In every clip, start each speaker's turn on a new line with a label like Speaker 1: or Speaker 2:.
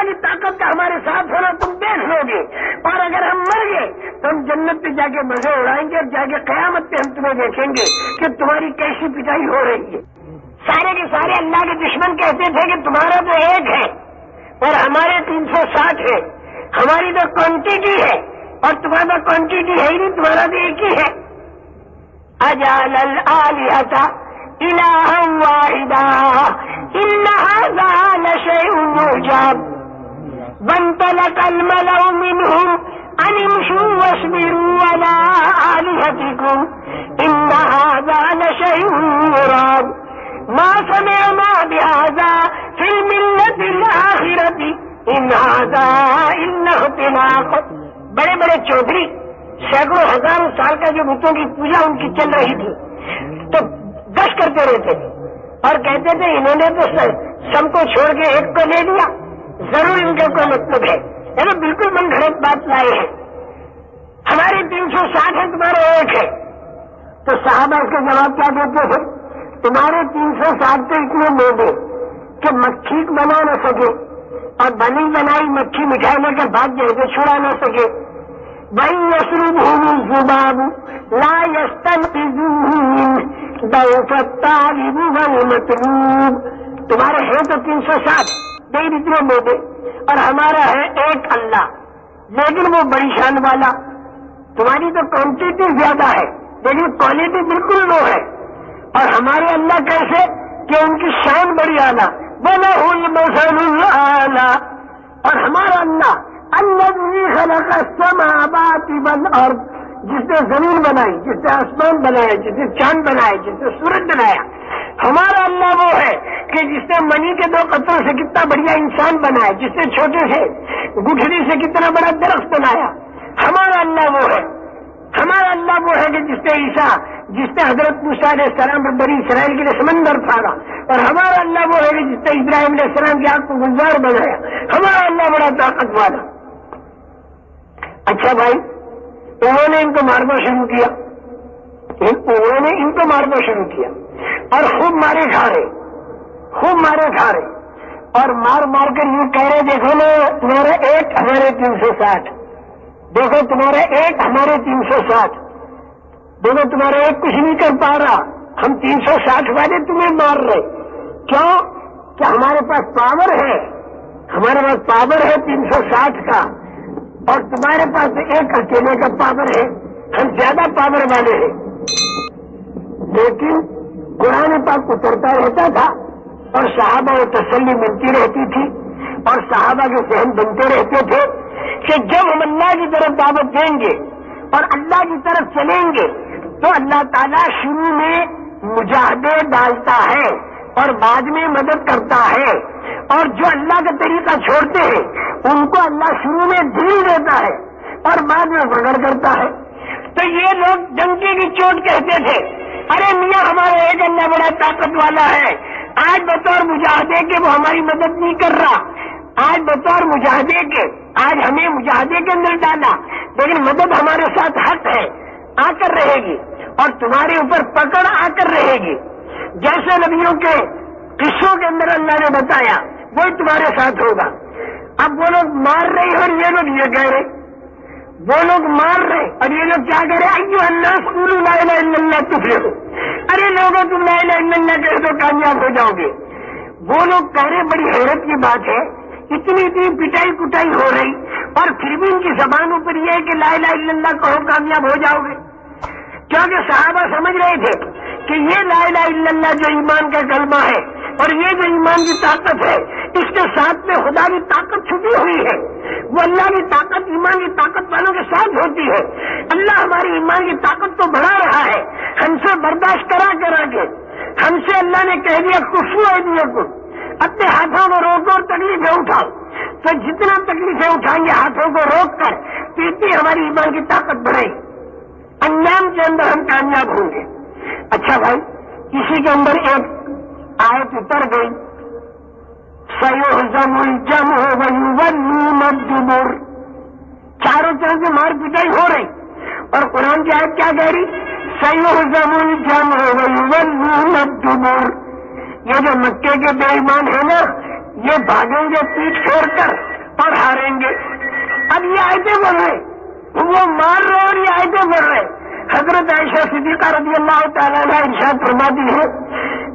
Speaker 1: اللہ کی طاقت کا ہمارے ساتھ ہونا تم دیکھ لو گے، اور اگر ہم مر گئے تو ہم جنت پہ جا کے مزے اڑائیں گے، اور جا کے قیامت پہ ہم تمہیں دیکھیں گے کہ تمہاری کیسی پٹائی ہو رہی ہے۔ سارے کے سارے اللہ کے دشمن کہتے تھے کہ تمہارا تو ایک ہے اور ہمارے 360 ہے، ہماری تو کوانٹٹی ہے اور تمہارا کوانٹٹی ہے ہی نہیں، تمہارا تو ایک ہی ہے۔ اجعل الآلہۃ الہا واحدا ان ھذا لشیء عجاب وانطلق الملأ منهم ان امشوا واصبروا على آلہتکم ان ھذا لشیء مراد ما سمعنا بهذا في الملة الآخرة ان ھذا الا اختلاق۔ بڑے بڑے چودھری سینکڑوں ہزاروں سال کا جو بتوں کی پوجا ان کی چل رہی تھی تو گشت کرتے رہتے تھے اور کہتے تھے انہوں نے تو سب کو چھوڑ کے ایک کو لے لیا، ضرور ان کا کوئی مطلب ہے، یعنی بالکل من گھڑت بات لائے ہیں۔ ہمارے 360 ہے، تمہارے ایک ہے۔ تو صحابہ اس کا جواب کیا دیتے تھے؟ تمہارے 360 تو اتنے موڑے کہ مکھی بنا نہ سکے اور بنی بنائی مکھی مٹھائی لے کر بھاگ جائے تو چھڑا نہ سکے۔ وَإِن يَسْلُبْهُمُ الذُّبَابُ لَا يَسْتَنقِذُوهُ مِنْهُ ضَعُفَ الطَّالِبُ وَالْمَطْلُوبُ۔ تمہارے ہیں تو 360 نہیں اتنے موٹے، اور ہمارا ہے ایک اللہ لیکن وہ بڑی شان والا۔ تمہاری تو کوانٹٹی زیادہ ہے لیکن کوالٹی بالکل لو ہے، اور ہمارے اللہ کیسے کہ ان کی شان بڑی اعلیٰ، وَلَهُ الْمَثَلُ الْأَعْلَىٰ۔ اور ہمارا اللہ الذی خلق السماوات والارض، جس نے زمین بنائی، جس نے آسمان بنایا، جس نے چاند بنایا، جس نے سورج بنایا، ہمارا اللہ وہ ہے کہ جس نے منی کے 2 قطروں سے کتنا بڑھیا انسان بنایا، جس نے چھوٹے سے گٹھلی سے کتنا بڑا درخت بنایا، ہمارا اللہ وہ ہے۔ ہمارا اللہ وہ ہے کہ جس نے عیسیٰ، جس نے حضرت موسیٰ علیہ السلام پر بنی اسرائیل کے لیے سمندر پھاڑا، اور ہمارا اللہ وہ ہے کہ جس نے ابراہیم علیہ السلام کی آنکھ کو گلزار بنایا، ہمارا اللہ بڑا طاقت والا۔ اچھا بھائی، انہوں نے ان کو مارنا شروع کیا، انہوں نے ان کو مارنا شروع کیا اور خوب مارے کھا رہے، خوب مارے کھا رہے، اور مار مار کر یوں کہہ رہے دیکھو نا تمہارا ایک ہمارے 360، دیکھو تمہارا ایک ہمارے 360، دیکھو تمہارا ایک کچھ نہیں کر پا رہا، ہم 360 والے تمہیں مار رہے۔ کیوں؟ کہ ہمارے پاس پاور ہے، ہمارے پاس پاور ہے 360 کا، اور تمہارے پاس ایک اکیلے کا پاور ہے، ہم زیادہ پاور والے ہیں۔ لیکن قرآن پاک اترتا رہتا تھا اور صحابہ کو تسلی ملتی رہتی تھی اور صحابہ کے ذہن بنتے رہتے تھے کہ جب ہم اللہ کی طرف دعوت دیں گے اور اللہ کی طرف چلیں گے تو اللہ تعالیٰ شروع میں مجاہدے ڈالتا ہے اور بعد میں مدد کرتا ہے، اور جو اللہ کا طریقہ چھوڑتے ہیں ان کو اللہ شروع میں ڈھیل دیتا ہے اور بعد میں بغیر کرتا ہے۔ تو یہ لوگ ڈنکے کی چوٹ کہتے تھے، ارے میاں ہمارا ایک اللہ بڑا طاقت والا ہے، آج بطور مجاہدے کے وہ ہماری مدد نہیں کر رہا، آج بطور مجاہدے کے آج ہمیں مجاہدے کے اندر ڈالا، لیکن مدد ہمارے ساتھ حق ہے، آ کر رہے گی اور تمہارے اوپر پکڑ آ کر رہے گی۔ جیسے نبیوں کے قصوں کے اندر اللہ نے بتایا وہی تمہارے ساتھ ہوگا۔ اب وہ لوگ مار رہے اور یہ لوگ یہ کہہ رہے، وہ لوگ مار رہے اور یہ لوگ کیا کہہ رہے، ایھا الناس قولوا لا الہ الا اللہ تفلحوا، ارے لوگوں تم لا الہ الا اللہ کہہ دو کامیاب ہو جاؤ گے۔ وہ لوگ کہہ رہے، بڑی حیرت کی بات ہے، اتنی پٹائی کٹائی ہو رہی اور پھر بھی ان کی زبانوں پر یہ ہے کہ لا الہ الا اللہ کہو کامیاب ہو جاؤ گے، کیونکہ صحابہ سمجھ رہے تھے کہ یہ لا الہ الا اللہ جو ایمان کا کلمہ ہے اور یہ جو ایمان کی طاقت ہے اس کے ساتھ میں خدا کی طاقت چھپی ہوئی ہے، وہ اللہ کی طاقت ایمان کی طاقت والوں کے ساتھ ہوتی ہے۔ اللہ ہماری ایمان کی طاقت کو بڑھا رہا ہے، ہم سے برداشت کرا کے ہم سے اللہ نے کہہ دیا کفو ایدیکم، اپنے ہاتھوں کو روکو اور تکلیفیں اٹھاؤ، تو جتنا تکلیفیں اٹھائیں گے ہاتھوں کو روک کر تو اتنی ہماری ایمان کی طاقت بڑھے، انجام کے اندر ہم کامیاب ہوں گے۔ اچھا بھائی، اسی کے اندر ایک آیت اتر گئی، سَيُهْزَمُ الْجَمْعُ وَيُوَلُّونَ الدُّبُرَ، چاروں طرف سے مار پٹائی ہو رہی اور قرآن کی آیت کیا کہہ رہی، سَيُهْزَمُ الْجَمْعُ وَيُوَلُّونَ الدُّبُرَ۔ یہ جو مکے کے بے ایمان ہیں نا، یہ بھاگیں گے پیٹ چھوڑ کر اور ہاریں گے. اب یہ آیتیں بول رہے, وہ مار رہے اور یہ آیتیں بول رہے. حضرت عائشہ صدیقہ رضی اللہ تعالیٰ عنہ ارشاد فرماتی ہے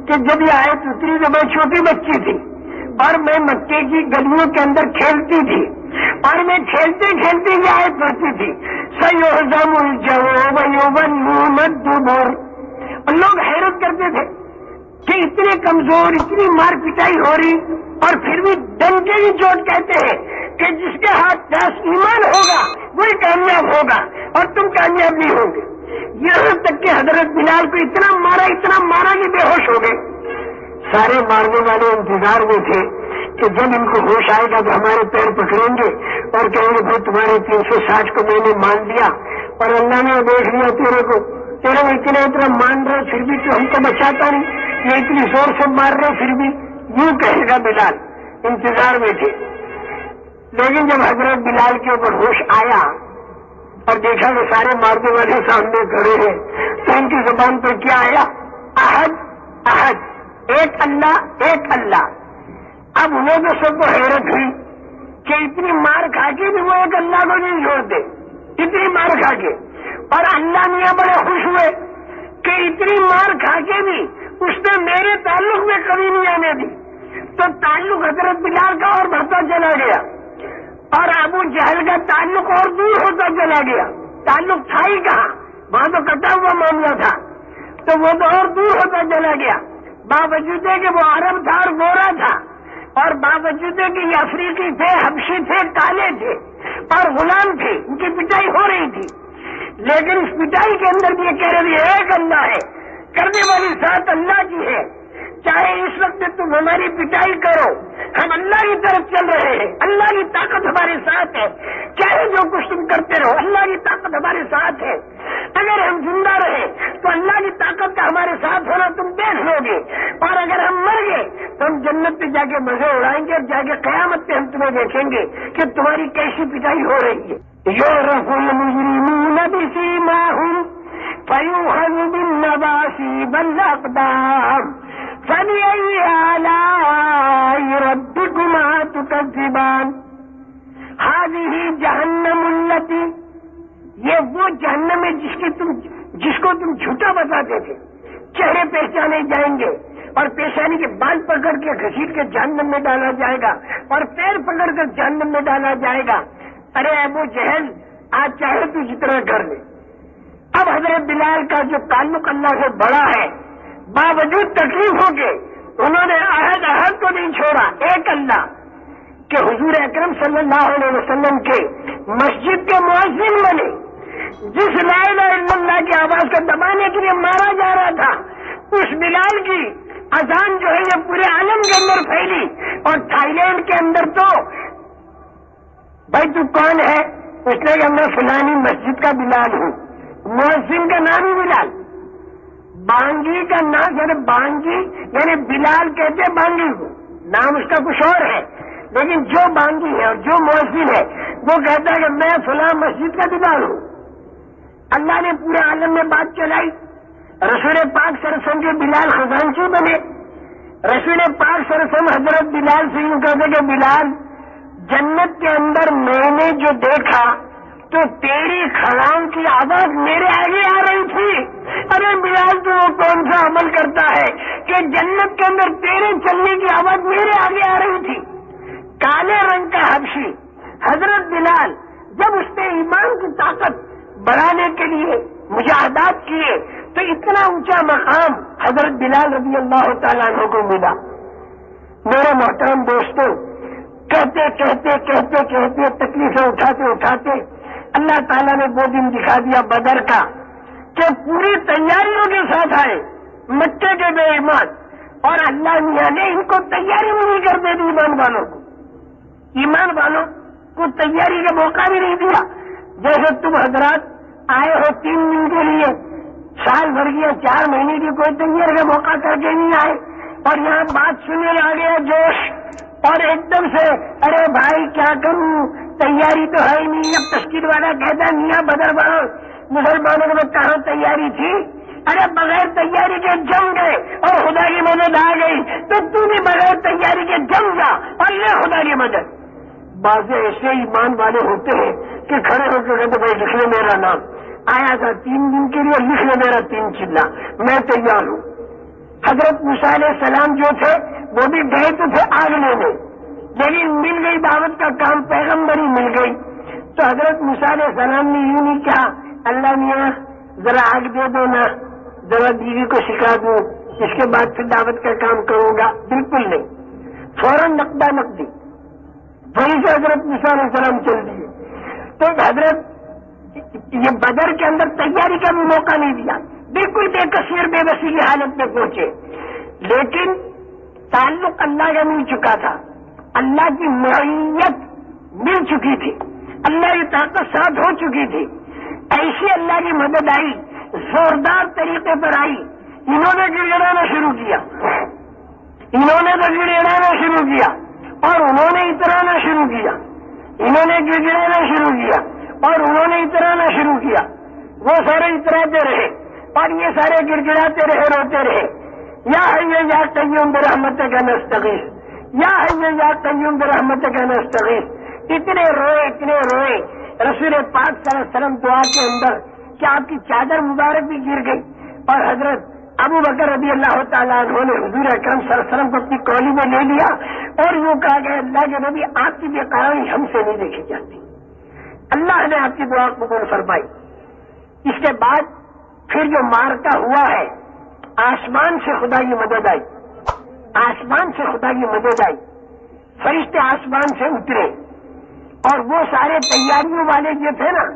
Speaker 1: کہ جب یہ آیت اتری تو میں چھوٹی بچی تھی اور میں مکے کی گلیوں کے اندر کھیلتی تھی اور میں کھیلتے کھیلتے یہ آیت پڑھتی تھی سَيُهْزَمُ الْجَمْعُ وَيُوَلُّونَ الدُّبُرَ. اور لوگ حیرت کرتے تھے کہ اتنے کمزور, اتنی مار پٹائی ہو رہی اور پھر بھی ڈنکے کی چوٹ کہتے ہیں کہ جس کے ہاتھ 10 ایمان ہوگا وہی کامیاب ہوگا اور تم کامیاب نہیں ہوگے. یہاں تک کہ حضرت بلال کو اتنا مارا کہ بے ہوش ہو گئے. سارے مارنے والے انتظار میں تھے کہ جب ان کو ہوش آئے گا تو ہمارے پیر پکڑیں گے اور کہیں گے بھائی تمہارے 360 کو میں نے مان دیا اور اللہ نے دیکھ لیا تیرے کو اتنا مان رہے پھر بھی تو ہم کو بچاتا نہیں, یہ اتنی زور سے مار رہے پھر بھی, یوں کہے گا بلال. انتظار میں تھے. لیکن جب حضرت بلال کے اوپر ہوش آیا اور دیکھا کہ سارے مارنے والے سامنے کھڑے ہیں تو ان کی زبان پر کیا آیا؟ احد احد, ایک اللہ. اب انہیں تو سب کو حیرت ہوئی کہ اتنی مار کھا کے بھی وہ ایک اللہ کو نہیں چھوڑتے, اتنی مار کھا کے. اور اللہ میاں بڑے خوش ہوئے کہ اتنی مار کھا کے بھی اس نے میرے تعلق میں کمی نہیں آنے دی. تو تعلق حضرت بلال کا اور بڑھتا چلا گیا اور ابو جہل کا تعلق اور دور ہوتا چلا گیا. تعلق تھا ہی کہاں, وہاں تو کٹا ہوا معاملہ تھا, تو وہ تو اور دور ہوتا چلا گیا. باوجود کہ وہ عرب تھا اور گورا تھا اور باوجود کہ یہ افریقی تھے, حبشی تھے, کالے تھے اور غلام تھے, ان کی پٹائی ہو رہی تھی. لیکن اس پٹائی کے اندر بھی یہ کہہ رہے ہیں ایک اللہ ہے, کرنے والی ذات اللہ کی ہے. چاہے اس وقت تم ہماری پٹائی کرو, ہم اللہ کی طرف چل رہے ہیں, اللہ کی طاقت ہمارے ساتھ ہے. چاہے جو کچھ تم کرتے رہو, اللہ کی طاقت ہمارے ساتھ ہے. اگر ہم زندہ رہے تو اللہ کی طاقت کا ہمارے ساتھ ہونا تم دیکھ لو گے, اور اگر ہم مر گئے تو ہم جنت پہ جا کے مزے اڑائیں گے اور جا کے قیامت پہ ہم تمہیں دیکھیں گے کہ تمہاری کیسی پٹائی ہو رہی ہے. يُعْرَفُ الْمُجْرِمُونَ بِسِيمَاهُمْ فَيُؤْخَذُ بِالنَّوَاصِي وَالْأَقْدَامِ فَبِأَيِّ آلَاءِ رَبِّكُمَا تُكَذِّبَانِ. هَذِهِ جَهَنَّمُ الَّتِي, یہ وہ جہنم ہے جس کو تم جھوٹا بتاتے تھے. چہرے پہچانے جائیں گے اور پیشانی کے بال پکڑ کے گھسیٹ کے جہنم میں ڈالا جائے گا اور پیر پکڑ کر جہنم میں ڈالا جائے گا. ارے ابو جہل, آج چاہے تو جتنا کر لے. اب حضرت بلال کا جو تعلق اللہ سے بڑا ہے, باوجود تکلیفوں کے انہوں نے عہد کو نہیں چھوڑا. ایک اللہ کہ حضور اکرم صلی اللہ علیہ وسلم کے مسجد کے مؤذن بنے, جس لا الہ الا اللہ کی آواز کو دبانے کے لیے مارا جا رہا تھا, اس بلال کی اذان جو ہے یہ پورے عالم کے اندر پھیلی. اور تھائی لینڈ کے اندر تو بھائی تو کون ہے, اس نے کہ میں فلانی مسجد کا بلال ہوں. مؤذن کا نام ہی بلال, بانگی کا نام یعنی بانگی یعنی بلال کہتے بانگی کو, نام اس کا کچھ اور ہے, لیکن جو بانگی ہے اور جو مؤذن ہے وہ کہتا ہے کہ میں فلاں مسجد کا بلال ہوں. اللہ نے پورے عالم میں بات چلائی. رسول پاک صلی اللہ علیہ وسلم کے بلال خزانچی بنے. رسول پاک صلی اللہ علیہ وسلم حضرت بلال سے یوں کہتے کہ بلال, جنت کے اندر میں نے جو دیکھا تو تیری کھڑاؤں کی آواز میرے آگے آ رہی تھی. ارے بلال تو وہ کون سا عمل کرتا ہے کہ جنت کے اندر تیرے چلنے کی آواز میرے آگے آ رہی تھی. کالے رنگ کا حبشی حضرت بلال جب اس نے ایمان کی طاقت بڑھانے کے لیے مجاہدات کیے تو اتنا اونچا مقام حضرت بلال رضی اللہ تعالیٰ عنہ کو ملا. میرے محترم دوستوں, کہتے تکلیفیں اٹھاتے اللہ تعالیٰ نے وہ دن دکھا دیا بدر کا کہ پوری تیاریوں کے ساتھ آئے مکے کے بے ایمان, اور اللہ میاں نے ان کو تیاری بھی نہیں کرتے دی. ایمان والوں کو تیاری کا موقع بھی نہیں دیا. جیسے تم حضرات آئے ہو 3 دن کے لیے, سال بھر گیا, 4 مہینے کی کوئی تیاری کا موقع کر کے نہیں آئے, اور یہاں بات سننے آ گیا جوش, اور ایک دم سے ارے بھائی کیا کروں, تیاری تو ہے ہی نہیں. اب تشکیل والا کہتا ہے میاں بدر والوں مسلمانوں میں کہاں تیاری تھی, ارے بغیر تیاری کے جم گئے اور خدا کی مدد آ گئی, تو تو بھی بغیر تیاری کے جم جا اور یہ خدا کی مدد. بعض ایسے ایمان والے ہوتے ہیں کہ کھڑے ہو کے کہتے بھائی لکھ لے میرا نام، آیا تھا 3 دن کے لیے، لکھ لے میرا 3 چلا، میں تیار ہوں۔ حضرت موسیٰ علیہ السلام جو تھے وہ بھی گئے تو تھے آگ لینے، لیکن مل گئی دعوت کا کام، پیغمبری مل گئی۔ تو حضرت موسیٰ علیہ السلام نے یوں نہیں کہا اللہ میاں ذرا آگ دے دو نا، ذرا بیوی کو سکھا دوں، اس کے بعد پھر دعوت کا کام کروں گا، بالکل نہیں، فوراً نقدہ نقدی وہیں سے حضرت موسیٰ علیہ السلام چل دیے۔ تو حضرت یہ بدر کے اندر تیاری کا بھی موقع نہیں دیا، بالکل بے کثیر بے بسی کی حالت میں پہنچے، لیکن تعلق اللہ کا مل چکا تھا، اللہ کی معیت مل چکی تھی، اللہ کی طاقت ساتھ ہو چکی تھی، ایسی اللہ کی مدد آئی، زوردار طریقے پر آئی۔ انہوں نے گڑگڑانا شروع کیا، انہوں نے تو گڑگڑانا شروع کیا اور انہوں نے اترانا شروع کیا، انہوں نے گڑگڑانا شروع کیا اور انہوں نے اترانا شروع کیا، وہ سارے اتراتے رہے اور یہ سارے گڑگڑاتے رہے، روتے رہے، یا حی یا قیوم برحمتک نستغیث، یا حی یا قیوم برحمتک نستغیث، اتنے روئے اتنے روئے۔ رسول پاک صلی اللہ علیہ وسلم دعا کے اندر کہ آپ کی چادر مبارک بھی گر گئی، اور حضرت ابو بکر رضی اللہ تعالیٰ عنہ نے حضور اکرم صلی اللہ علیہ وسلم کو اپنی کولی میں لے لیا اور یوں کہا کہ اللہ کے نبی آپ کی بے قراری ہم سے نہیں دیکھی جاتی۔ اللہ نے آپ کی دعا قبول فرمائی۔ اس کے بعد پھر جو مارکا ہوا ہے، آسمان سے خدا کی مدد آئی، آسمان سے خدا کی مدد آئی، فرشتے آسمان سے اترے، اور وہ سارے تیاریوں والے جو تھے نا،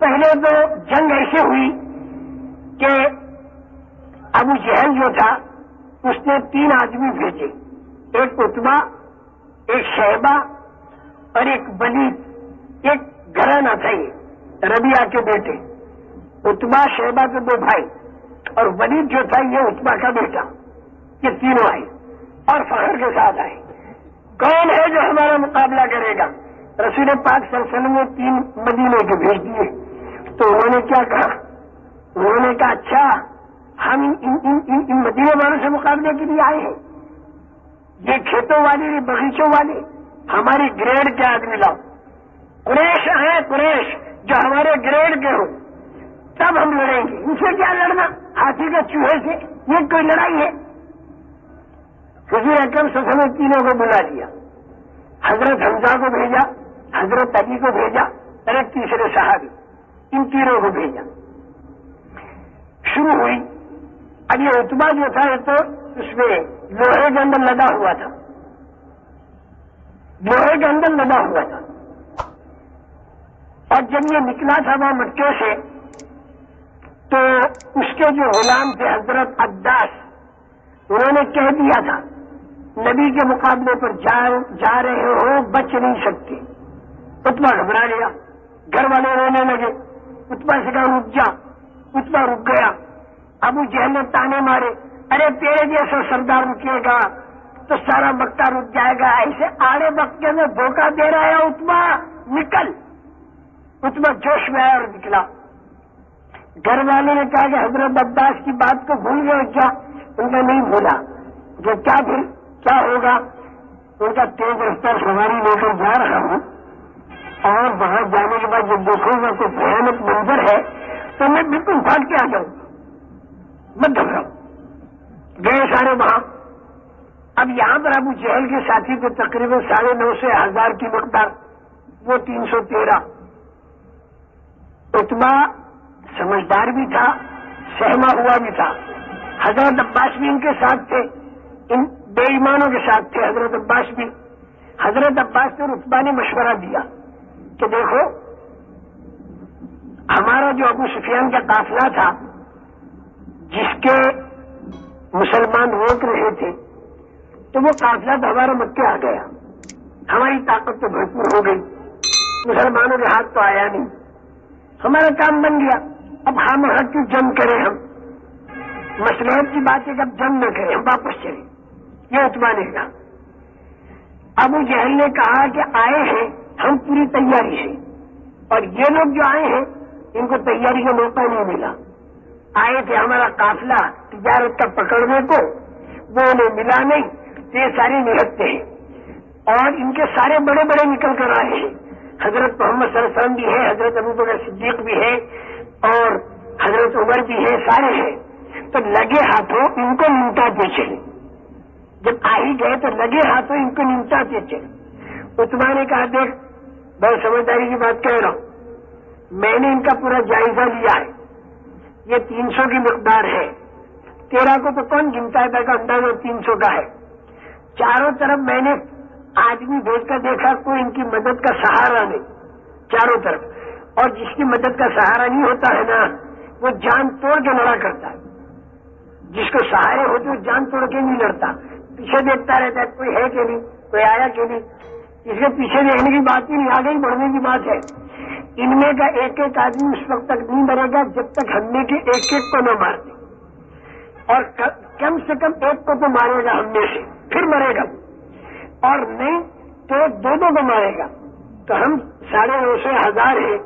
Speaker 1: پہلے تو جنگ ایسے ہوئی کہ ابو جہل جو تھا اس نے 3 آدمی بھیجے، ایک عتبہ، ایک شیبہ اور ایک ولید، ایک گھرانہ تھا یہ ربیعہ کے بیٹے، عتبہ شیبہ کے 2 بھائی اور ولید جو تھا یہ عتبہ کا بیٹا، یہ تینوں آئے اور فخر کے ساتھ آئے۔ کون ہے جو ہمارا مقابلہ کرے گا؟ رسول پاک صلی اللہ علیہ وسلم نے 3 مدینے کے بھیج دیے۔ تو انہوں نے کیا کہا؟ انہوں نے کہا اچھا ہم ان مدینے والوں سے مقابلے کے لیے آئے ہیں، یہ کھیتوں والے یہ باغیچوں والے، ہماری گریڈ کے آدمی لاؤ، قریش ہیں قریش جو ہمارے گریڈ کے ہو، تب ہم لڑیں گے، ان سے کیا لڑنا ہاتھی کے چوہے سے، یہ کوئی لڑائی ہے؟ حضور اکرم صلی اللہ علیہ وسلم نے تینوں کو بلا لیا، حضرت حمزہ کو بھیجا، حضرت علی کو بھیجا اور ایک تیسرے صحابی، ان تینوں کو بھیجا۔ شروع ہوئی۔ اب یہ عتبہ جو تھا تو اس میں لوہے کے اندر لدا ہوا تھا، لوہے کے اندر لدا ہوا تھا، اور جب یہ نکلا تھا وہاں مکے سے تو اس کے جو غلام تھے حضرت عباس، انہوں نے کہہ دیا تھا نبی کے مقابلے پر جا رہے ہو، بچ نہیں سکتے۔ عتبہ گھبرا گیا، گھر والے رونے لگے، عتبہ سے کہا رک جا، عتبہ رک گیا۔ ابو جہل نے تانے مارے، ارے تیرے جیسا سردار رکے گا تو سارا مکہ رک جائے گا، ایسے آڑے مکے میں دھوکہ دے رہا ہے عتبہ، نکل۔ عتبہ جوش میں آیا اور نکلا۔ گھر والوں نے کہا کہ حضرت عباس کی بات کو بھول گئے کیا؟ ان کا نہیں بھولا۔ جو کیا پھر کیا ہوگا؟ ان کا تیز رفتار سواری لے کر جا رہا ہوں اور وہاں جانے کے بعد جب دیکھوں گا کوئی بھیانک منظر ہے تو میں بالکل بھاگ کے آ جاؤں، مت گھبراؤ۔ گئے سارے وہاں۔ اب یہاں پر ابو جہل کے ساتھی کو تقریباً 950 ہزار کی مقدار، وہ 313۔ عتبہ سمجھدار بھی تھا، سہما ہوا بھی تھا۔ حضرت عباس بھی ان کے ساتھ تھے، ان بے ایمانوں کے ساتھ تھے حضرت عباس بھی۔ حضرت عباس نے عتبہ نے مشورہ دیا کہ دیکھو ہمارا جو ابو سفیان کا قافلہ تھا جس کے مسلمان روک رہے تھے تو وہ قافلہ تو ہمارا مکے آ گیا، ہماری طاقت تو بھرپور ہو گئی، مسلمانوں کے ہاتھ تو آیا نہیں، ہمارا کام بن گیا۔ اب ہم حق کیوں جنگ کریں؟ ہم مصلحت کی بات ہے کہ اب جنگ نہ کریں، ہم واپس چلیں۔ یہ عتبہ نے کہا۔ ابو جہل نے کہا کہ آئے ہیں ہم پوری تیاری سے، اور یہ لوگ جو آئے ہیں ان کو تیاری کا موقع نہیں ملا، آئے تھے ہمارا قافلہ تجارت کا پکڑنے کو، وہ انہیں ملا نہیں، یہ ساری نہتے ہیں۔ اور ان کے سارے بڑے بڑے نکل کر آئے ہیں. حضرت محمد صلی اللہ علیہ وسلم بھی ہے, حضرت ابوبکر صدیق بھی ہے, اور حضرت عمر بھی ہے, سارے ہیں. تو لگے ہاتھوں ان کو نمٹاتے چلے. جب آ ہی گئے تو لگے ہاتھوں ان کو نمٹاتے چلے. عتبہ نے کہا دیکھ بہت سمجھداری کی بات کہہ رہا ہوں, میں نے ان کا پورا جائزہ لیا ہے, یہ 300 کی مقدار ہے, تیرا کو تو کون گنتا ہے کا اندازہ 300 کا ہے. چاروں طرف میں نے آدمی بھیج کر دیکھا کوئی ان کی مدد کا سہارا نہیں چاروں طرف, اور جس کی مدد کا سہارا نہیں ہوتا ہے نا وہ جان توڑ کے لڑا کرتا ہے. جس کو سہارے ہوتے وہ جان توڑ کے نہیں لڑتا, پیچھے دیکھتا رہتا ہے کوئی ہے کہ نہیں, کوئی آیا کہ نہیں. اس کے پیچھے دیکھنے کی بات ہی نہیں, آگے ہی بڑھنے کی بات ہے. ان میں کا ایک ایک آدمی اس وقت تک نہیں مرے گا جب تک ہم میں کے ایک ایک کو نہ مار دے, اور کم سے کم ایک کو تو مارے گا ہم میں سے, پھر مرے گا, اور نہیں تو دو کو مارے گا. تو ہم 950 1000 ہیں,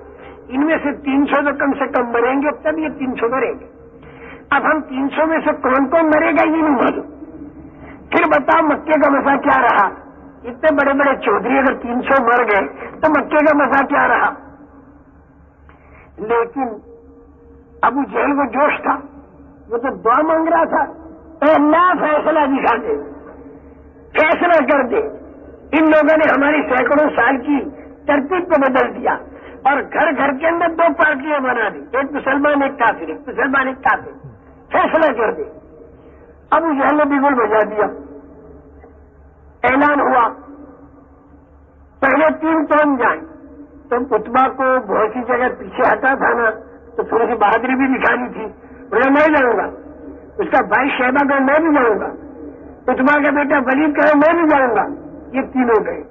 Speaker 1: ان میں سے 300 تو کم سے کم مریں گے, تب یہ 300 مریں گے. اب ہم 300 میں سے کون کون مرے گا یہ نہیں معلوم. پھر بتاؤ مکے کا مسئلہ کیا رہا؟ اتنے بڑے بڑے چودھری اگر 300 مر گئے تو مکے کا مسئلہ کیا رہا؟ لیکن ابو جہل کو جوش تھا, وہ تو دعا مانگ رہا تھا, اے اللہ فیصلہ دکھا دے, فیصلہ کر دے. ان لوگوں نے ہماری سینکڑوں سال کی ترتیب کو بدل دیا, اور گھر گھر کے اندر 2 پارٹیاں بنا دی, ایک مسلمان ایک کافر, ایک مسلمان ایک کافر, فیصلہ کر دے. ابو جہل نے بالکل بجا دیا. اعلان ہوا پہلے 3 قوم جائیں. تو عتبہ کو بہت سی جگہ پیچھے ہٹا تھا نا, تو تھوڑی سی بہادری بھی دکھانی تھی, بولے میں جاؤں گا. اس کا بھائی شیبہ کہے میں بھی جاؤں گا, عتبہ کا بیٹا ولید کہے میں بھی جاؤں گا. یہ تینوں گئے.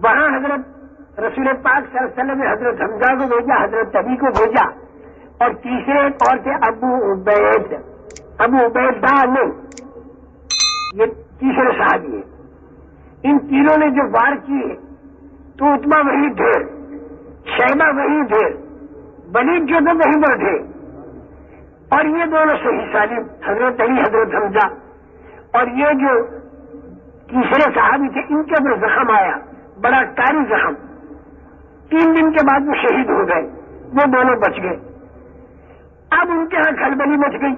Speaker 1: وہاں حضرت رسول پاک صلی اللہ علیہ وسلم نے حضرت حمزہ کو بھیجا, حضرت ابی کو بھیجا, اور تیسرے ایک اور تھے ابو عبید نہیں, یہ تیسرے صحابی ہیں. ان تینوں نے جو وار کیے تو عتبہ وہی تھے, شیبہ وہی تھے, ولید جو تھے وہیں پر تھے, اور یہ دونوں صحیح سالم حضرت علی حضرت حمزہ. اور یہ جو تیسرے صحابی تھے ان کے اوپر زخم آیا, بڑا کاری زخم. 3 دن کے بعد وہ شہید ہو گئے, وہ دونوں بچ گئے. اب ان کے ہاں کھلبلی مچ گئی,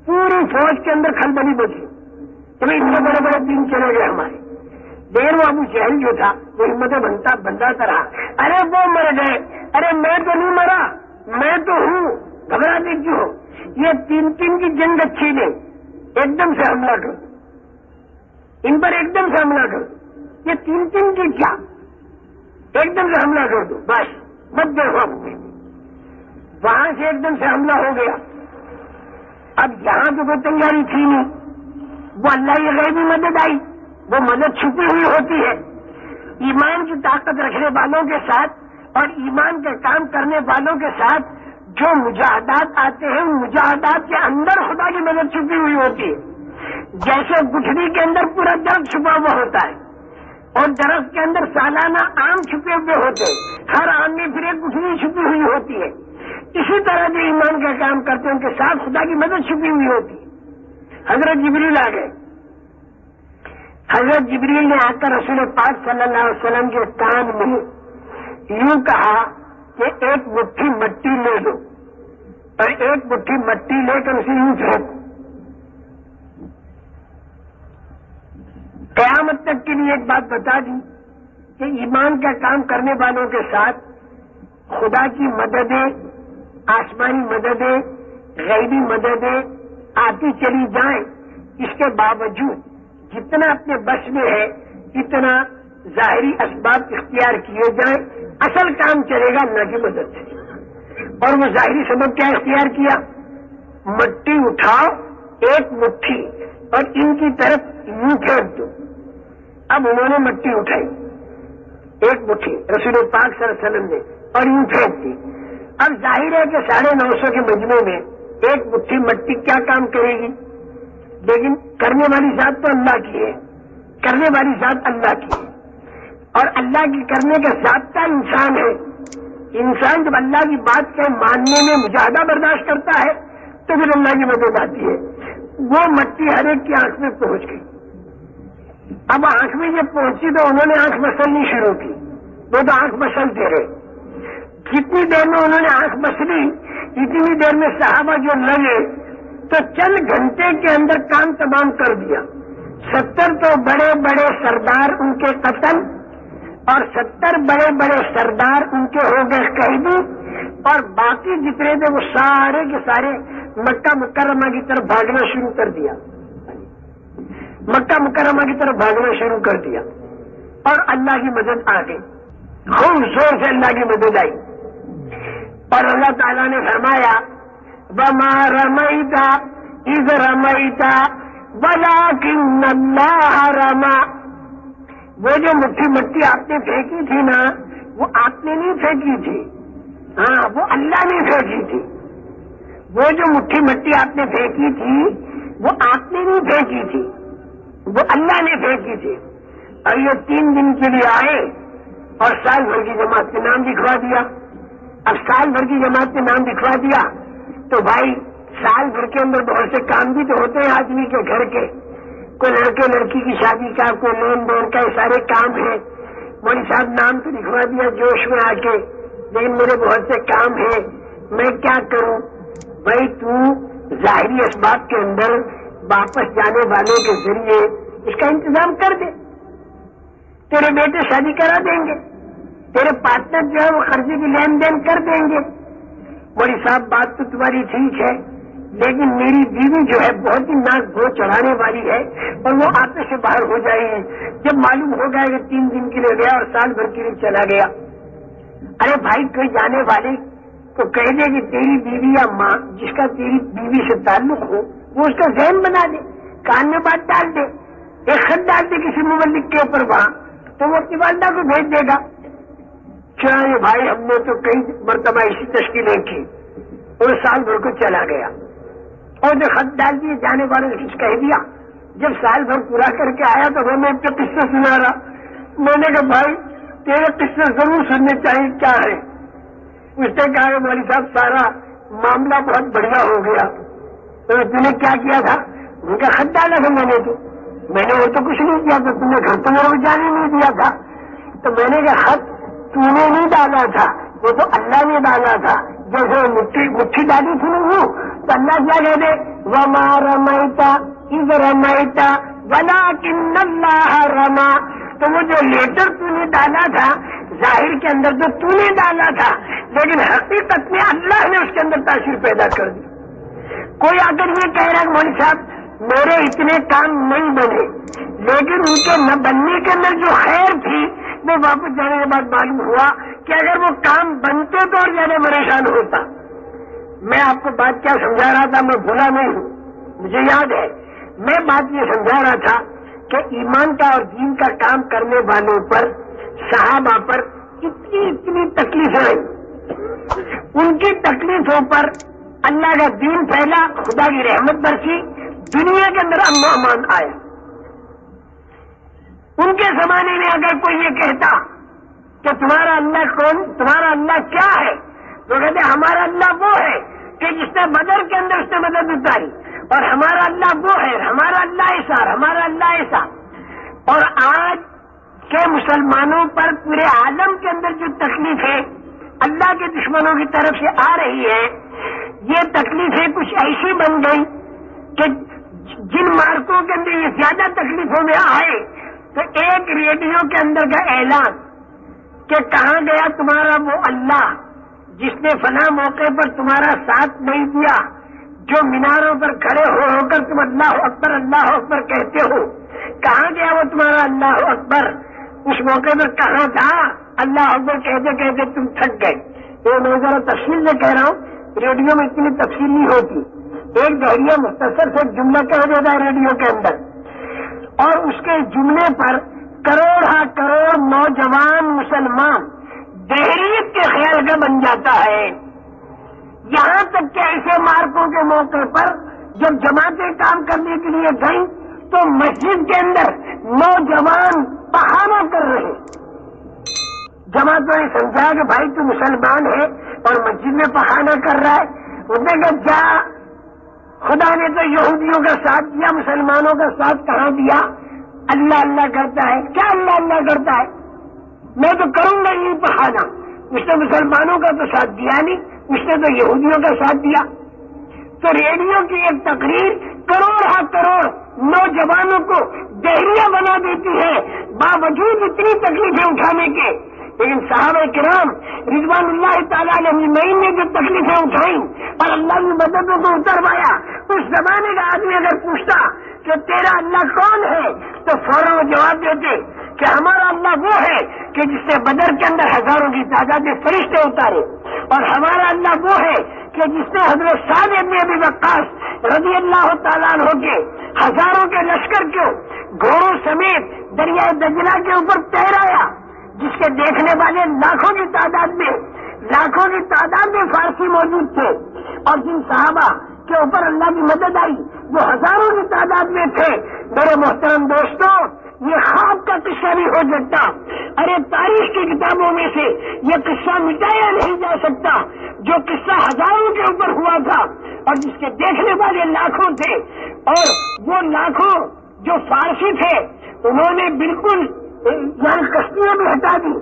Speaker 1: پوری فوج کے اندر کھلبلی مچ گئی. تو اتنے بڑے بڑے دن چلے گئے ہمارے. دیر وہ ابو جہل جو تھا وہ ہمت بنتا رہا, ارے وہ مر گئے, ارے میں تو نہیں مرا, میں تو ہوں, گھبراتے کیوں ہو؟ یہ 3 کی جنگ اچھی نہیں, ایک دم سے حملہ کر, ان پر ایک دم سے حملہ کر. یہ 3 کی کیا, ایک دم سے حملہ کر دو بس, مت دیکھو. وہاں سے ایک دم سے حملہ ہو گیا. اب یہاں تو کوئی تیاری تھی نہیں, وہ اللہ کی غیبی مدد آئی. وہ مدد چھپی ہوئی ہوتی ہے. ایمان کی طاقت رکھنے والوں کے ساتھ اور ایمان کا کام کرنے والوں کے ساتھ جو مجاہدات آتے ہیں, ان مجاہدات کے اندر خدا کی مدد چھپی ہوئی ہوتی ہے. جیسے گٹھڑی کے اندر پورا درخت چھپا ہوا ہوتا ہے, اور درخت کے اندر سالانہ آم چھپے ہوئے ہوتے ہیں, ہر آم میں پھر ایک گٹھڑی چھپی ہوئی ہوتی ہے. اسی طرح جو ایمان کا کام کرتے ہیں ان کے ساتھ خدا کی مدد چھپی ہوئی ہوتی ہے. حضرت جبریل آ گئے. حضرت جبریل نے آ کر رسول پاک صلی اللہ علیہ وسلم کے کان میں یوں کہا کہ ایک مٹھی مٹی لے لو, اور ایک مٹھی مٹی لے کر اسے یوں پھینکو. قیامت تک کے لیے ایک بات بتا دی کہ ایمان کا کام کرنے والوں کے ساتھ خدا کی مددیں, آسمانی مددیں, غیبی مددیں آتی چلی جائیں. اس کے باوجود جتنا اپنے بس میں ہے اتنا ظاہری اسباب اختیار کیے جائیں, اصل کام چلے گا اللہ کی مدد سے. اور وہ ظاہری سبب کیا اختیار کیا؟ مٹی اٹھاؤ ایک مٹھی اور ان کی طرف یوں پھینک دو. اب انہوں نے مٹی اٹھائی ایک مٹھی رسول پاک صلی اللہ علیہ وسلم نے, اور یوں پھینک دی. اب ظاہر ہے کہ 950 کے مجموعے میں ایک مٹھی مٹی کیا کام کرے گی؟ لیکن کرنے والی ذات تو اللہ کی ہے, کرنے والی ذات اللہ کی ہے, اور اللہ کی کرنے کا ضابطہ انسان ہے. انسان جب اللہ کی بات کے ماننے میں مجاہدہ برداشت کرتا ہے تو پھر اللہ کی مدد آتی ہے. وہ مٹی ہر ایک کی آنکھ میں پہنچ گئی. اب آنکھ میں جب پہنچی تو انہوں نے آنکھ مسلنی شروع کی، وہ تو آنکھ مسلتے رہے۔ جتنی دیر میں انہوں نے آنکھ مسلی اتنی دیر میں صحابہ جو لگے تو چند گھنٹے کے اندر کام تمام کر دیا۔ 70 تو بڑے بڑے سردار ان کے قتل اور 70 بڑے بڑے سردار ان کے ہو گئے قیدی، اور باقی جتنے تھے وہ سارے کے سارے مکہ مکرمہ کی طرف بھاگنا شروع کر دیا، مکہ مکرمہ کی طرف بھاگنا شروع کر دیا، اور اللہ کی مدد آ گئی، خوب زور سے اللہ کی مدد آئی، اور اللہ تعالیٰ نے فرمایا وَمَا رَمَيْتَ إِذْ رَمَيْتَ وَلَكِنَّ اللَّهَ رَمَى۔ وہ جو مٹھی مٹی آپ نے پھینکی تھی نا، وہ آپ نے نہیں پھینکی تھی، ہاں وہ اللہ نے پھینکی تھی۔ وہ جو مٹھی مٹی آپ نے پھینکی تھی وہ آپ نے نہیں پھینکی تھی، وہ اللہ نے پھینکی تھی۔ اور یہ 3 دن کے لیے آئے اور سال بھر کی جماعت میں نام لکھوا دیا۔ اب سال بھر کی جماعت میں نام لکھوا دیا تو بھائی سال بھر کے اندر بہت سے کام بھی تو ہوتے ہیں آدمی کے گھر کے، کوئی لڑکے لڑکی کی شادی کا، کوئی لین دین کا، یہ سارے کام ہیں۔ مولوی صاحب نام تو لکھوا دیا جوش میں آ کے، لیکن میرے بہت سے کام ہیں، میں کیا کروں؟ بھائی تو ظاہری اسباب کے اندر واپس جانے والوں کے ذریعے اس کا انتظام کر دے، تیرے بیٹے شادی کرا دیں گے، تیرے پارٹنر جو ہے وہ قرضے کی لین دین کر دیں گے۔ مولوی صاحب بات تو تمہاری ٹھیک ہے، لیکن میری بیوی جو ہے بہت ہی ناک بھو چڑھانے والی ہے اور وہ آپے سے باہر ہو جائے گی جب معلوم ہو گیا کہ 3 دن کے لیے گیا اور سال بھر کے لیے چلا گیا۔ ارے بھائی کوئی جانے والے تو کہہ دے کہ تیری بیوی یا ماں جس کا تیری بیوی سے تعلق ہو وہ اس کا ذہن بنا دے، کان میں بات ڈال دے، ایک خط ڈال دے کسی مبلغ کے اوپر وہاں، تو وہ اپنی والدہ کو بھیج دے گا۔ چنانچہ بھائی ہم نے تو کئی مرتبہ اسی تشکیلیں کی اور سال بھر کو چلا گیا اور جو خط ڈال دیے جانے والوں نے کچھ کہہ دیا۔ جب سال بھر پورا کر کے آیا تو وہ میں ان کے قصے سنا رہا۔ میں نے کہا بھائی تیرے قصے ضرور سننے چاہیے، کیا ہے؟ اس نے کہا کہ مولوی صاحب سارا معاملہ بہت بڑھیا ہو گیا۔ تو تم نے کیا کیا تھا؟ ان کا خط ڈالا تھا میں نے وہ تو کچھ نہیں کیا تھا، تم نے گھر تو میرے کو جانے نہیں دیا تھا۔ تو میں نے کہا خط تو نے نہیں ڈالا تھا، وہ تو اللہ نے ڈالا تھا۔ جیسے مٹھی ڈالی تھی نا وہ تو اللہ کیا کہہ دے وَمَا رَمَيْتَ إِذْ رَمَيْتَ وَلَكِنَّ اللَّهَ رَمَى۔ تو وہ جو لیٹر تو نے ڈالا تھا ظاہر کے اندر تو نے ڈالا تھا، لیکن حقیقت میں اللہ نے اس کے اندر تاثیر پیدا کر دی۔ کوئی اگر یہ کہہ رہا ہے مولوی صاحب میرے اتنے کام نہیں بنے، لیکن ان کے نہ بننے کے اندر جو خیر تھی وہ واپس جانے کے بعد معلوم ہوا کہ اگر وہ کام بنتے تو اور زیادہ پریشان ہوتا۔ میں آپ کو بات کیا سمجھا رہا تھا، میں بھولا نہیں ہوں، مجھے یاد ہے۔ میں بات یہ سمجھا رہا تھا کہ ایمان کا اور دین کا کام کرنے والوں پر، صحابہ پر اتنی تکلیفیں آئی، ان کی تکلیفوں پر اللہ کا دین پھیلا، خدا کی رحمت برسی، دنیا کے اندر امن و امان آیا۔ ان کے زمانے میں اگر کوئی یہ کہتا کہ تمہارا اللہ کون، تمہارا اللہ کیا ہے، تو کہتے ہمارا اللہ وہ ہے کہ جس نے بدر کے اندر اس نے مدد اتاری، اور ہمارا اللہ وہ ہے، ہمارا اللہ ایسا، ہمارا اللہ ایسا۔ اور آج کے مسلمانوں پر پورے عالم کے اندر جو تکلیف ہے اللہ کے دشمنوں کی طرف سے آ رہی ہے، یہ تکلیفیں کچھ ایسی بن گئی کہ جن مارکوں کے اندر یہ زیادہ تکلیفوں میں آئے تو ایک ریڈیو کے اندر کا اعلان کہ کہاں گیا تمہارا وہ اللہ جس نے فلاں موقع پر تمہارا ساتھ نہیں دیا، جو میناروں پر کھڑے ہو کر تم اللہ اکبر کہتے ہو، کہاں گیا وہ تمہارا اللہ اکبر؟ اس موقع پر کہاں تھا؟ اللہ اکبر کہتے کہتے تم تھک گئے۔ تو میں ذرا تفصیل سے کہہ رہا ہوں، ریڈیو میں اتنی تفصیل نہیں ہوتی، ایک دہریہ مختصر سے جملہ کہہ دیتا ہے ریڈیو کے اندر، اور اس کے جملے پر کروڑ نوجوان مسلمان دہریت کے خیال کا بن جاتا ہے۔ یہاں تک کہ ایسے مارکوں کے موقع پر جب جماعتیں کام کرنے کے لیے گئیں تو مسجد کے اندر نوجوان بہانہ کر رہے، جماعتوں نے سمجھا کہ بھائی تو مسلمان ہے اور مسجد میں بہانہ کر رہا ہے، اس نے کہا جا، خدا نے تو یہودیوں کا ساتھ دیا، مسلمانوں کا ساتھ کہاں دیا؟ اللہ اللہ کرتا ہے. کیا اللہ اللہ کرتا ہے؟ میں تو کروں گا یہ بہانا. اس نے مسلمانوں کا تو ساتھ دیا نہیں, اس نے تو یہودیوں کا ساتھ دیا. تو ریڈیو کی ایک تقریر کروڑ نوجوانوں کو دہریہ بنا دیتی ہے باوجود اتنی تکلیفیں اٹھانے کے. لیکن صحابہ کرام رضوان اللہ تعالیٰ علیہ نے جو تکلیفیں اٹھائیں اور اللہ کی مددوں کو اتروایا, اس زمانے کا آدمی اگر پوچھتا کہ تیرا اللہ کون ہے تو فوراً وہ جواب دیتے کہ ہمارا اللہ وہ ہے کہ جس نے بدر کے اندر ہزاروں کی تعداد میں فرشتے اتارے, اور ہمارا اللہ وہ ہے کہ جس نے حضرت سعد بن ابی وقاص رضی اللہ تعالیٰ عنہ کے ہزاروں کے لشکر کو گھوڑوں سمیت دریائے دجلہ کے اوپر تیرایا, جس کے دیکھنے والے لاکھوں کی تعداد میں فارسی موجود تھے, اور جن صحابہ کے اوپر اللہ کی مدد آئی وہ ہزاروں کی تعداد میں تھے. میرے محترم دوستوں, یہ خواب کا قصہ نہیں ہو سکتا. ارے تاریخ کی کتابوں میں سے یہ قصہ مٹایا نہیں جا سکتا, جو قصہ ہزاروں کے اوپر ہوا تھا اور جس کے دیکھنے والے لاکھوں تھے. اور وہ لاکھوں جو فارسی تھے انہوں نے بالکل یہاں کشتیاں بھی ہٹا دی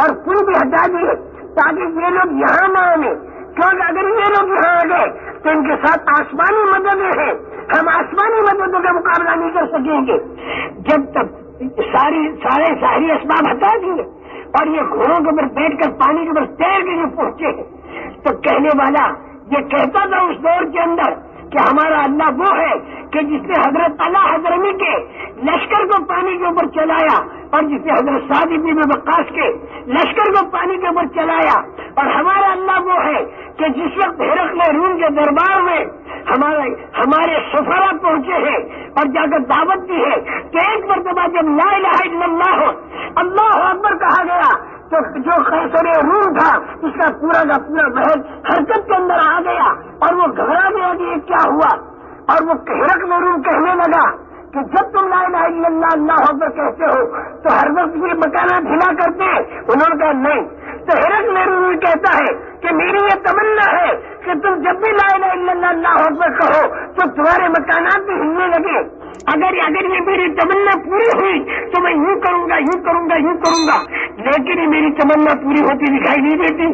Speaker 1: اور پل بھی ہٹا دیے تاکہ یہ لوگ یہاں نہ آنے, کیونکہ اگر یہ لوگ یہاں آ گئے تو ان کے ساتھ آسمانی مددیں ہیں, ہم آسمانی مددوں کا مقابلہ نہیں کر سکیں گے. جب تک سارے ظاہری اسباب ہٹا دیے اور یہ گھوڑوں کے اوپر بیٹھ کر پانی کے اوپر تیر کے لیے پہنچے تو کہنے والا یہ کہتا تھا اس دور کے اندر کہ ہمارا اللہ وہ ہے کہ جس نے حضرت اللہ حضرمی کے لشکر کو پانی کے اوپر چلایا, اور جس نے حضرت سعد بن ابی وقاص کے لشکر کو پانی کے اوپر چلایا. اور ہمارا اللہ وہ ہے کہ جس وقت ہرقل روم کے دربار میں ہمارے سفرا پہنچے ہیں اور جا کر دعوت دی ہے کہ ایک مرتبہ جب لا الہ الا اللہ اللہ اکبر کہا گیا تو جو قیصر روم تھا اس کا پورا محل حرکت کے اندر آ گیا اور وہ گھبرا گیا کہ یہ کیا ہوا. اور وہ ہرقل روم کہنے لگا کہ جب تم لا الہ الا اللہ اللہ اکبر کہتے ہو تو ہر وقت یہ مکانات ہلا کرتے ہیں. انہوں نے کہا نہیں. تو ہرقل روم کہتا ہے کہ میری یہ تمنا ہے کہ تم جب بھی لا الہ الا اللہ اللہ اکبر کہو تو تمہارے مکانات بھی ہلنے لگے. اگر یہ میری تمنا پوری ہوئی تو میں یوں کروں گا, لیکن یہ میری تمنا پوری ہوتی دکھائی نہیں دیتی.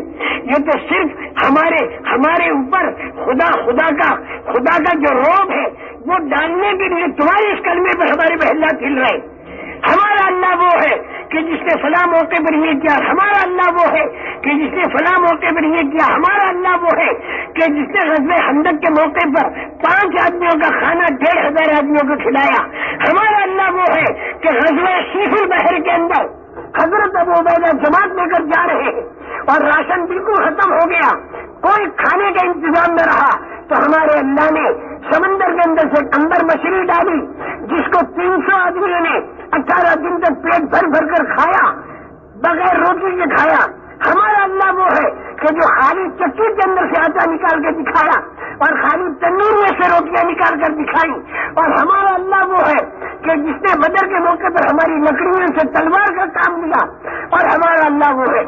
Speaker 1: یہ تو صرف ہمارے اوپر خدا کا جو روب ہے وہ ڈالنے کے لیے تمہارے اس کلمے پر ہمارے محلات ہل رہے. ہمارا اللہ وہ ہے کہ جس نے فلاں موقع پر یہ کیا, ہمارا اللہ وہ ہے کہ جس نے فلاں موقع پر یہ کیا, ہمارا اللہ وہ ہے کہ جس نے غزوہ خندق کے موقع پر 5 آدمیوں کا کھانا 1500 آدمیوں کو کھلایا, ہمارا اللہ وہ ہے کہ غزوہ سیف البحر کے اندر حضرت ابو عبیدہ جماعت لے کر جا رہے ہیں اور راشن بالکل ختم ہو گیا, کوئی کھانے کا انتظام نہ رہا, تو ہمارے اللہ نے سمندر کے اندر سے اندر مچھلی ڈالی جس کو 300 آدمیوں نے 18 دن تک پیٹ بھر کر کھایا, بغیر روٹی کے کھایا. ہمارا اللہ وہ ہے کہ جو خالی چکی کے اندر سے آٹا نکال کے دکھایا اور خالی تنور میں سے روٹیاں نکال کر دکھائی. اور ہمارا اللہ وہ ہے کہ جس نے بدر کے موقع پر ہماری لکڑیوں سے تلوار کا کام لیا. اور ہمارا اللہ وہ ہے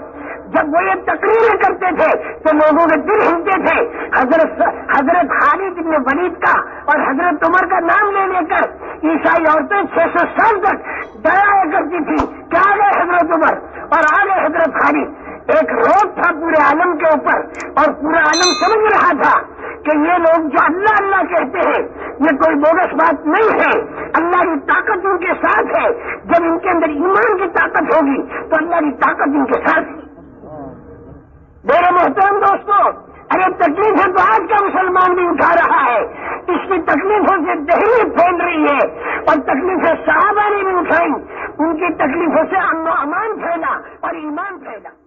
Speaker 1: جب وہ یہ تقریریں کرتے تھے تو لوگوں کے دل ہلتے تھے. حضرت خالد بن ولید کا اور حضرت عمر کا نام لے لے کر عیسائی عورتیں 600 سال تک ڈرایا کرتی تھی کہ آ گئے حضرت عمر اور آ گئے حضرت خالد. ایک روب تھا پورے عالم کے اوپر اور پورا عالم سمجھ رہا تھا کہ یہ لوگ جو اللہ اللہ کہتے ہیں یہ کوئی بوگس بات نہیں ہے, اللہ کی طاقت ان کے ساتھ ہے. جب ان کے اندر ایمان کی طاقت ہوگی تو اللہ کی طاقت ان کے ساتھ ہے. میرے محترم دوستوں, ارے تکلیفیں تو آج کا مسلمان بھی اٹھا رہا ہے, اس کی تکلیفوں سے دہلی پھیل رہی ہے اور تکلیفیں صحابہ نے بھی اٹھائی, ان کی تکلیفوں سے امن و امان پھیلا اور ایمان پھیلا.